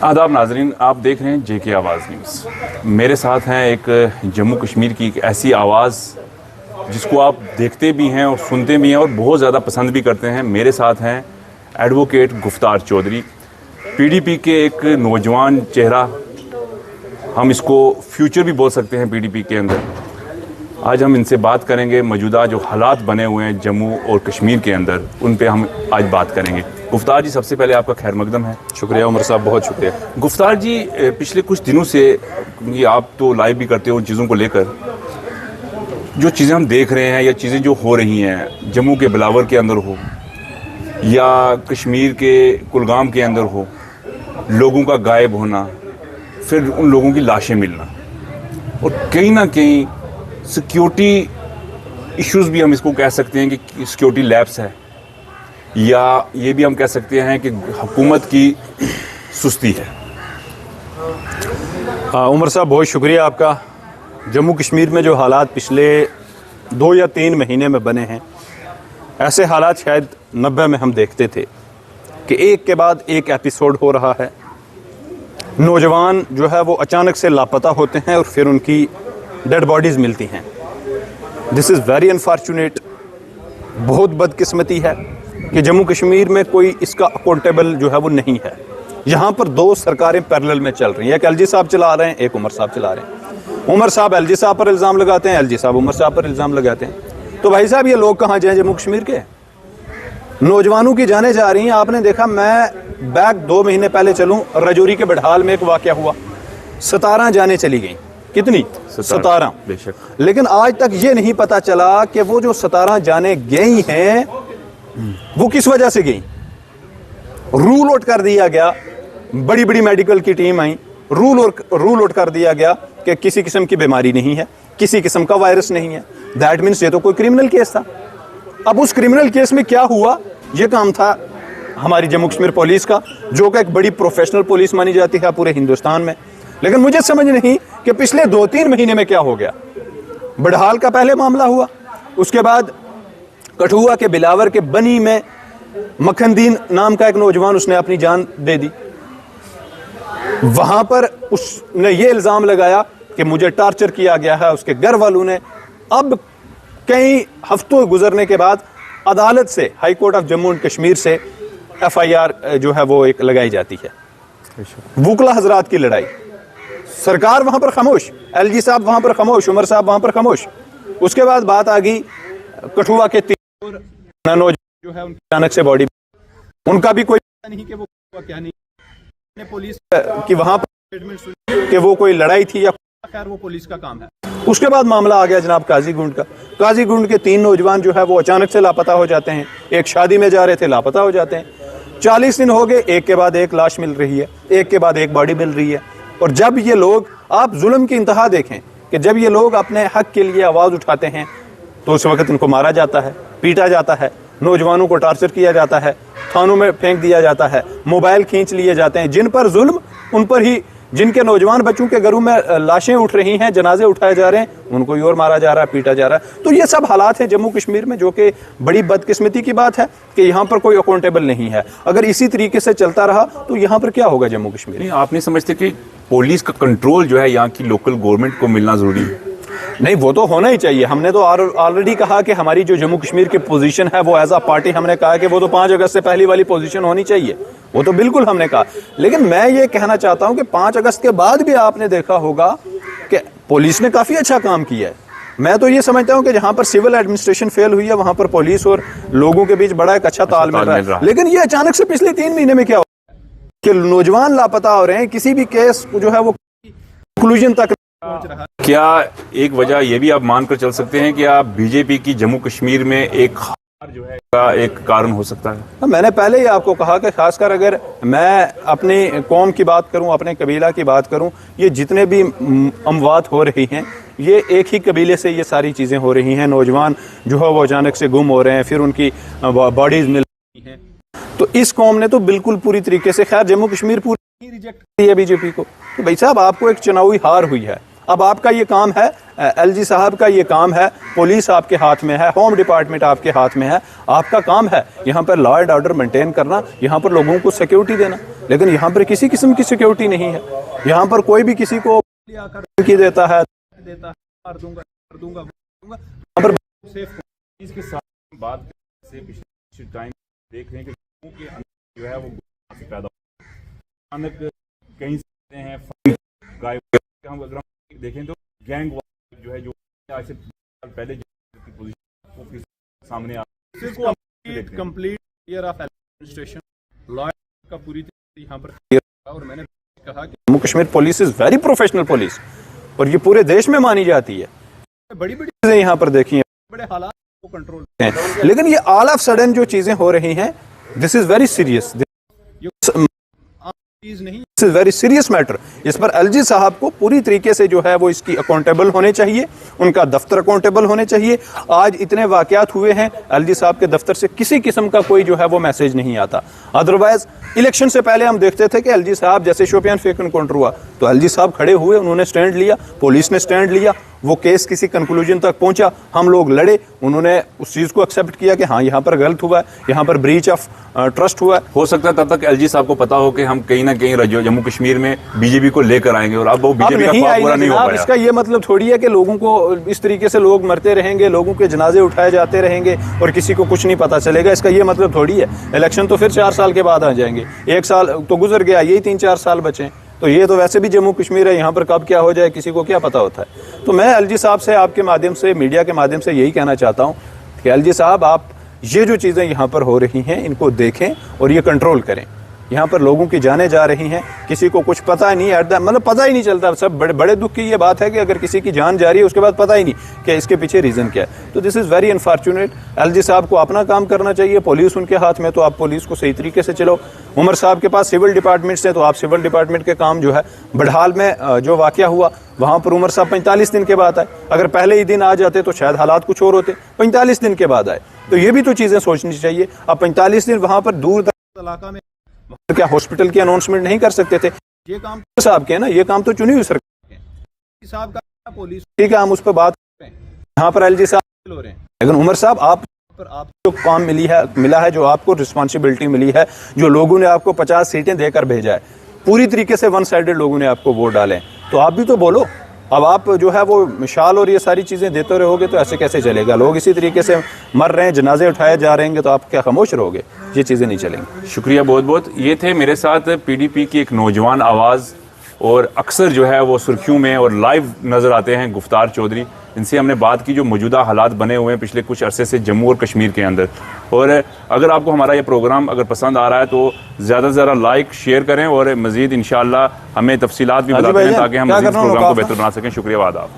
आदाब नाजरीन, आप देख रहे हैं जेके आवाज़ न्यूज़। मेरे साथ हैं एक जम्मू कश्मीर की एक ऐसी आवाज़ जिसको आप देखते भी हैं और सुनते भी हैं और बहुत ज़्यादा पसंद भी करते हैं। मेरे साथ हैं एडवोकेट गुफ्तार चौधरी, पीडीपी के एक नौजवान चेहरा, हम इसको फ्यूचर भी बोल सकते हैं पीडीपी के अंदर। आज हम इनसे बात करेंगे, मौजूदा जो हालात बने हुए हैं जम्मू और कश्मीर के अंदर, उन पे हम आज बात करेंगे। गुफ्तार जी, सबसे पहले आपका खैर मकदम है। शुक्रिया उमर साहब, बहुत शुक्रिया। गुफ्तार जी, पिछले कुछ दिनों से, क्योंकि आप तो लाइव भी करते हो उन चीज़ों को लेकर, जो चीज़ें हम देख रहे हैं या चीज़ें जो हो रही हैं जम्मू के बिलावर के अंदर हो या कश्मीर के कुलगाम के अंदर हो, लोगों का गायब होना, फिर उन लोगों की लाशें मिलना, और कहीं ना कहीं सिक्योरिटी इश्यूज़ भी हम इसको कह सकते हैं कि सिक्योरिटी लैप्स है, या ये भी हम कह सकते हैं कि हुकूमत की सुस्ती है। उमर साहब, बहुत शुक्रिया आपका। जम्मू कश्मीर में जो हालात पिछले 2 या 3 महीने में बने हैं, ऐसे हालात शायद 90 में हम देखते थे कि एक के बाद एक एपिसोड हो रहा है। नौजवान जो है वो अचानक से लापता होते हैं और फिर उनकी डेड बॉडीज़ मिलती हैं। This is very unfortunate. बहुत बदकिस्मती है कि जम्मू कश्मीर में कोई इसका अकाउंटेबल जो है वो नहीं है। यहाँ पर 2 सरकारें पैरेलल में चल रही हैं। एक एलजी साहब चला रहे हैं, एक उमर साहब चला रहे हैं। उमर साहब एलजी साहब पर इल्ज़ाम लगाते हैं, एलजी साहब उमर साहब पर इल्ज़ाम लगाते हैं। तो भाई साहब, ये लोग कहाँ जाएँ जम्मू कश्मीर के? नौजवानों की जाने जा रही हैं। आपने देखा, मैं बैक 2 महीने पहले चलूँ, राजौरी के बडहाल में एक वाक़या हुआ, 17 जाने चली गई। कितनी? 17। बेशक। लेकिन आज तक ये नहीं पता चला कि वो जो 17 जाने गई हैं वो किस वजह से गई। रूल आउट कर दिया गया, बड़ी बड़ी मेडिकल की टीम आई, रूल आउट कर दिया गया कि किसी किस्म की बीमारी नहीं है, किसी किस्म का वायरस नहीं है। दैट मीन्स ये तो कोई क्रिमिनल केस था। अब उस क्रिमिनल केस में क्या हुआ, ये काम था हमारी जम्मू कश्मीर पुलिस का, जो कि एक बड़ी प्रोफेशनल पुलिस मानी जाती है पूरे हिंदुस्तान में। लेकिन मुझे समझ नहीं कि पिछले 2-3 महीने में क्या हो गया। बडहाल का पहले मामला हुआ, उसके बाद कठुआ के बिलावर के बनी में मखनदीन नाम का एक नौजवान, उसने अपनी जान दे दी। वहां पर उसने ये इल्ज़ाम लगाया कि मुझे टॉर्चर किया गया है, उसके घर वालों ने। अब कई हफ्तों गुजरने के बाद अदालत से, high court of Jammu and Kashmir से FIR जो है वो एक लगाई जाती है। वुकला हजरात की लड़ाई, सरकार वहां पर खामोश, एलजी साहब वहां पर खामोश, उमर साहब वहां पर खामोश। उसके बाद बात आ गई कठुआ के 3 जो है उनकी अचानक से बॉडी, उनका भी कोई पता नहीं कि वो क्या नहीं। पुलिस की वहां पर स्टेटमेंट सुनी कि वो कोई लड़ाई थी या खैर वो पुलिस का काम है। उसके बाद मामला आ गया जनाब काजीगुंड का। काजीगुंड के 3 नौजवान जो है वो अचानक से लापता हो जाते हैं। एक शादी में जा रहे थे, लापता हो जाते हैं। 40 दिन हो गए, एक के बाद एक लाश मिल रही है, एक के बाद एक बॉडी मिल रही है। और जब ये लोग, आप जुल्म की इंतहा देखें कि जब ये लोग अपने हक के लिए आवाज़ उठाते हैं तो उस वक्त इनको मारा जाता है, पीटा जाता है, नौजवानों को टॉर्चर किया जाता है, थानों में फेंक दिया जाता है, मोबाइल खींच लिए जाते हैं। जिन पर जुल्म, उन पर ही, जिनके नौजवान बच्चों के घरों में लाशें उठ रही हैं, जनाजे उठाए जा रहे हैं, उनको ही और मारा जा रहा है, पीटा जा रहा है। तो ये सब हालात हैं जम्मू कश्मीर में, जो कि बड़ी बदकिस्मती की बात है कि यहाँ पर कोई अकाउंटेबल नहीं है। अगर इसी तरीके से चलता रहा तो यहाँ पर क्या होगा जम्मू कश्मीर? नहीं, आप नहीं समझते कि पुलिस का कंट्रोल जो है यहाँ की लोकल गवर्नमेंट को मिलना ज़रूरी है? नहीं, वो तो होना ही चाहिए। हमने तो ऑलरेडी कहा कि हमारी जो जम्मू कश्मीर की पोजीशन है वो एज अ पार्टी, हमने कहा कि वो तो 5 अगस्त से पहली वाली पोजीशन होनी चाहिए। वो तो बिल्कुल हमने कहा। लेकिन मैं ये कहना चाहता हूं कि 5 अगस्त के बाद भी आपने देखा होगा कि पुलिस ने काफ़ी अच्छा काम किया है। मैं तो ये समझता हूं कि जहां पर सिविल एडमिनिस्ट्रेशन फेल हुई है, वहां पर पुलिस और लोगों के बीच बड़ा एक अच्छा तालमेल रहा है। लेकिन ये अचानक से पिछले 3 महीने में क्या हो कि नौजवान लापता हो रहे हैं, किसी भी केस जो है वो कंक्लूजन तक पहुंच रहा है। क्या एक वजह ये भी आप मानकर चल सकते हैं कि आप बीजेपी की जम्मू कश्मीर में एक हार जो है का एक कारण हो सकता है? मैंने पहले ही आपको कहा कि खासकर अगर मैं अपनी कौम की बात करूं, अपने कबीला की बात करूं, ये जितने भी अमवात हो रही हैं, ये एक ही कबीले से ये सारी चीज़ें हो रही हैं। नौजवान जो है वो अचानक से गुम हो रहे हैं, फिर उनकी बॉडीज मिल रही हैं। तो इस कौम ने तो बिल्कुल पूरी तरीके से, खैर जम्मू कश्मीर पूरी रिजेक्ट की है बीजेपी को। तो भाई साहब, आपको एक चुनावी हार हुई है, अब आपका ये काम है एलजी साहब का ये काम है, पुलिस आपके हाथ में है, होम डिपार्टमेंट आपके हाथ में है, आपका काम है यहाँ पर लॉ एंड ऑर्डर मेंटेन करना, यहाँ पर लोगों को सिक्योरिटी देना। लेकिन यहाँ पर किसी किस्म की सिक्योरिटी नहीं है। यहाँ पर कोई भी किसी को की देता है मार दूंगा कर दूंगा, यहाँ पर सेफ इसके साथ बात से पिछले टाइम देख रहे हैं कि लोगों के अंदर जो है वो पैदा अचानक कहीं से हैं गायब। हम अगर हम देखें तो गैंग जो है जो आज से पहले की पोजीशन वो फिर सामने आ complete clear of administration law का पूरी तरह यहाँ पर। और मैंने कहा कि Jammu Kashmir police is very professional police और ये पूरे देश में मानी जाती है। बड़ी बड़ी चीजें यहाँ पर देखी हैं, बड़े हालात को कंट्रोल हैं, लेकिन ये ऑल ऑफ सडन जो चीजें हो रही हैं, this is very serious, this is very serious matter. इस पर एलजी साहब को पूरी तरीके से जो है वो इसकी अकाउंटेबल होने चाहिए, उनका दफ्तर अकाउंटेबल होने चाहिए। आज इतने वाकयात हुए हैं, एलजी साहब के दफ्तर से किसी किस्म का कोई जो है वो मैसेज नहीं आता। अदरवाइज इलेक्शन से पहले हम देखते थे कि एलजी साहब जैसे शोपियान फेक एनकाउंटर हुआ तो एलजी साहब खड़े हुए, उन्होंने स्टैंड लिया, पुलिस ने स्टैंड लिया, वो केस किसी कंक्लूजन तक पहुंचा, हम लोग लड़े, उन्होंने उस चीज़ को एक्सेप्ट किया कि हाँ यहाँ पर गलत हुआ है, यहाँ पर ब्रीच ऑफ ट्रस्ट हुआ है। हो सकता है तब तक एलजी साहब को पता हो कि हम कहीं ना कहीं जम्मू कश्मीर में बीजेपी को लेकर आएंगे और अब वो बीजेपी का ख्वाब पूरा नहीं हो पाया। इसका ये मतलब थोड़ी है कि लोगों को इस तरीके से लोग मरते रहेंगे, लोगों के जनाजे उठाए जाते रहेंगे और किसी को कुछ नहीं पता चलेगा। इसका ये मतलब थोड़ी है। इलेक्शन तो फिर 4 साल के बाद आ जाएंगे, 1 साल तो गुजर गया, यही 3-4 साल बचे, तो ये तो वैसे भी जम्मू कश्मीर है, यहाँ पर कब क्या हो जाए किसी को क्या पता होता है। तो मैं एलजी साहब से आपके माध्यम से, मीडिया के माध्यम से यही कहना चाहता हूँ कि एलजी साहब आप ये जो चीज़ें यहाँ पर हो रही हैं इनको देखें और ये कंट्रोल करें। यहाँ पर लोगों की जानें जा रही हैं, किसी को कुछ पता नहीं, मतलब पता ही नहीं चलता। सब बड़े दुख की ये बात है कि अगर किसी की जान जा रही है उसके बाद पता ही नहीं कि इसके पीछे रीज़न क्या है। तो this is very unfortunate. LG साहब को अपना काम करना चाहिए, पुलिस उनके हाथ में, तो आप पुलिस को सही तरीके से चलो। उमर साहब के पास सिविल डिपार्टमेंट्स हैं, तो आप सिविल डिपार्टमेंट के काम जो है, बडहाल में जो वाक़या हुआ वहाँ पर उमर साहब 45 दिन के बाद आए। अगर पहले ही दिन आ जाते तो शायद हालात कुछ और होते, 45 दिन के बाद आए। तो ये भी तो चीज़ें सोचनी चाहिए। अब 45 दिन वहाँ पर दूर इलाका में क्या हॉस्पिटल की अनाउंसमेंट नहीं कर सकते थे? ये काम साहब के है ना, ये काम तो चुनी हुई सरकार के साहब का, पुलिस, ठीक है, हम उस पर बात कर रहे हैं। यहाँ पर एलजी साहब हो रहे हैं, लेकिन उमर साहब आप जो काम मिला है, जो आपको रिस्पॉन्सिबिलिटी मिली है, जो लोगों ने आपको 50 सीटें देकर भेजा है, पूरी तरीके से वन साइडेड लोगों ने आपको वोट डाले, तो आप भी तो बोलो। अब आप जो है वो मिसाल और ये सारी चीज़ें देते रहोगे तो ऐसे कैसे चलेगा? लोग इसी तरीके से मर रहे हैं, जनाजे उठाए जा रहे हैं, तो आप क्या खामोश रहोगे? ये चीज़ें नहीं चलेंगी। शुक्रिया बहुत बहुत। ये थे मेरे साथ पीडीपी की एक नौजवान आवाज़ और अक्सर जो है वो सुर्खियों में और लाइव नज़र आते हैं, गुफ्तार चौधरी। इनसे हमने बात की जो मौजूदा हालात बने हुए हैं पिछले कुछ अरसे से जम्मू और कश्मीर के अंदर। और अगर आपको हमारा ये प्रोग्राम अगर पसंद आ रहा है तो ज़्यादा से ज़्यादा लाइक शेयर करें और मज़ीद इंशाअल्लाह हमें तफसीलात भी बताते हैं ताकि हम मज़ीद प्रोग्राम को बेहतर बना सकें। शुक्रिया, आदाब।